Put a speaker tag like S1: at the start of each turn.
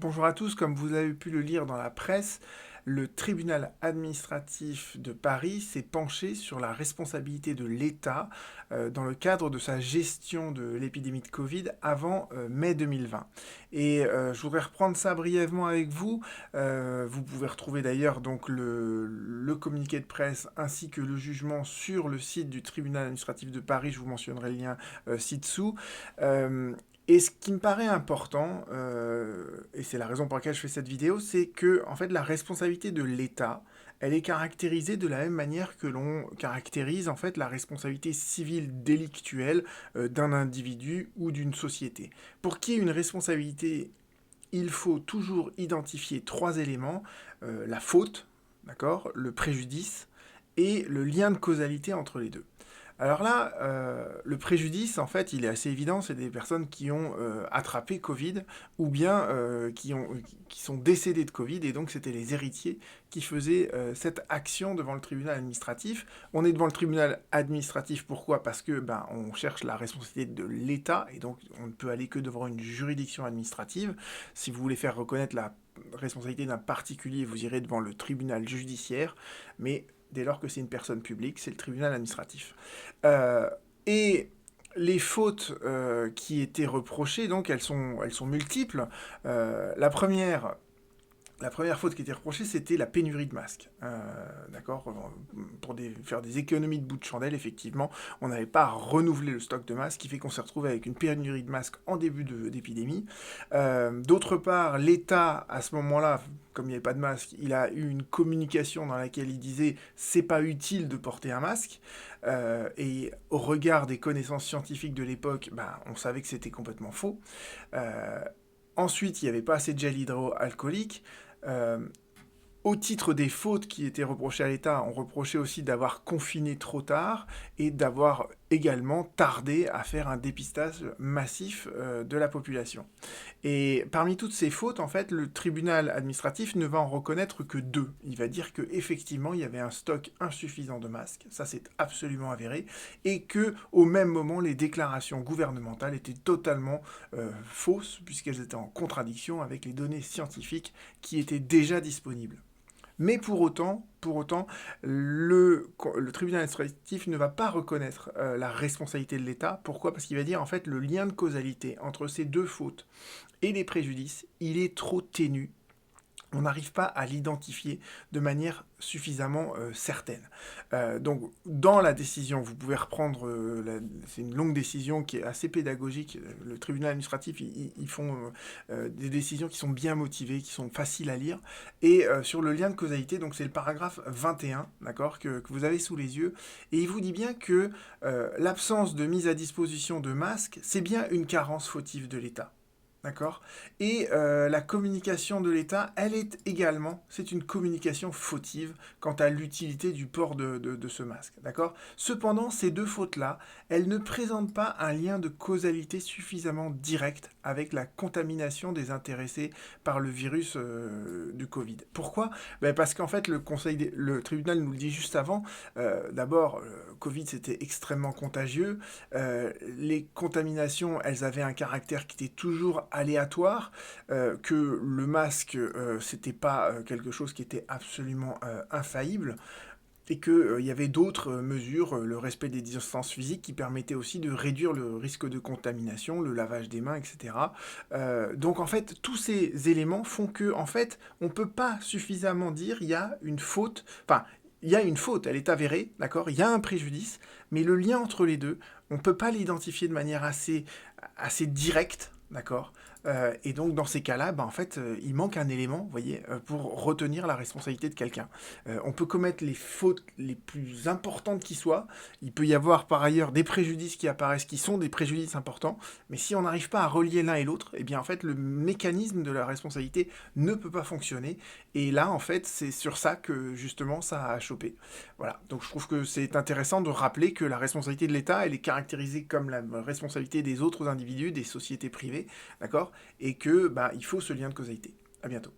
S1: Bonjour à tous, comme vous avez pu le lire dans la presse, le tribunal administratif de Paris s'est penché sur la responsabilité de l'État dans le cadre de sa gestion de l'épidémie de Covid avant mai 2020. Et je voudrais reprendre ça brièvement avec vous. Vous pouvez retrouver d'ailleurs donc le communiqué de presse ainsi que le jugement sur le site du tribunal administratif de Paris. Je vous mentionnerai le lien ci-dessous. Et ce qui me paraît important, et c'est la raison pour laquelle je fais cette vidéo, c'est que en fait la responsabilité de l'État, elle est caractérisée de la même manière que l'on caractérise en fait la responsabilité civile délictuelle d'un individu ou d'une société. Pour qu'il y ait une responsabilité, il faut toujours identifier trois éléments la faute, d'accord, le préjudice et le lien de causalité entre les deux. Alors là, le préjudice, en fait, il est assez évident, c'est des personnes qui ont attrapé Covid ou bien qui sont décédées de Covid, et donc c'était les héritiers qui faisaient cette action devant le tribunal administratif. On est devant le tribunal administratif, pourquoi? Parce que on cherche la responsabilité de l'État, et donc on ne peut aller que devant une juridiction administrative. Si vous voulez faire reconnaître la responsabilité d'un particulier, vous irez devant le tribunal judiciaire, mais dès lors que c'est une personne publique, c'est le tribunal administratif. Euh, et les fautes qui étaient reprochées, donc elles sont multiples. La première faute qui était reprochée, c'était la pénurie de masques. D'accord. Pour faire des économies de bout de chandelle, effectivement, on n'avait pas renouvelé le stock de masques, ce qui fait qu'on s'est retrouvé avec une pénurie de masques en début d'épidémie. D'autre part, l'État, à ce moment-là, comme il n'y avait pas de masque, il a eu une communication dans laquelle il disait c'est pas utile de porter un masque. Et au regard des connaissances scientifiques de l'époque, on savait que c'était complètement faux. Euh, Ensuite, il n'y avait pas assez de gel hydroalcoolique. Euh, Au titre des fautes qui étaient reprochées à l'État, on reprochait aussi d'avoir confiné trop tard et d'avoir également tardé à faire un dépistage massif de la population. Et parmi toutes ces fautes, en fait, le tribunal administratif ne va en reconnaître que deux. Il va dire qu'effectivement, il y avait un stock insuffisant de masques, ça c'est absolument avéré, et que au même moment, les déclarations gouvernementales étaient totalement fausses, puisqu'elles étaient en contradiction avec les données scientifiques qui étaient déjà disponibles. Mais pour autant le tribunal administratif ne va pas reconnaître la responsabilité de l'État. Pourquoi? Parce qu'il va dire en fait le lien de causalité entre ces deux fautes et les préjudices, il est trop ténu. On n'arrive pas à l'identifier de manière suffisamment certaine. Donc, dans la décision, vous pouvez reprendre, c'est une longue décision qui est assez pédagogique. Le tribunal administratif, ils font des décisions qui sont bien motivées, qui sont faciles à lire. Et sur le lien de causalité, donc c'est le paragraphe 21, d'accord, que vous avez sous les yeux. Et il vous dit bien que l'absence de mise à disposition de masques, c'est bien une carence fautive de l'État. D'accord. Et la communication de l'État, elle est également, c'est une communication fautive quant à l'utilité du port de ce masque. D'accord. Cependant, ces deux fautes-là, elles ne présentent pas un lien de causalité suffisamment direct avec la contamination des intéressés par le virus du Covid. Pourquoi? Parce qu'en fait, le tribunal nous le dit juste avant. D'abord, Covid, c'était extrêmement contagieux. Les contaminations, elles avaient un caractère qui était toujours aléatoire, que le masque, c'était pas quelque chose qui était absolument infaillible, et qu'il y avait d'autres mesures, le respect des distances physiques, qui permettaient aussi de réduire le risque de contamination, le lavage des mains, etc. Donc en fait, tous ces éléments font que, en fait, on peut pas suffisamment dire il y a une faute, enfin, il y a une faute, elle est avérée, d'accord, il y a un préjudice, mais le lien entre les deux, on ne peut pas l'identifier de manière assez directe, d'accord. Et donc dans ces cas-là, en fait, il manque un élément, vous voyez, pour retenir la responsabilité de quelqu'un. On peut commettre les fautes les plus importantes qui soient. Il peut y avoir par ailleurs des préjudices qui apparaissent, qui sont des préjudices importants. Mais si on n'arrive pas à relier l'un et l'autre, eh bien en fait, le mécanisme de la responsabilité ne peut pas fonctionner. Et là, en fait, c'est sur ça que justement ça a chopé. Voilà. Donc je trouve que c'est intéressant de rappeler que la responsabilité de l'État, elle est caractérisée comme la responsabilité des autres individus, des sociétés privées, d'accord, et que il faut ce lien de causalité. À bientôt.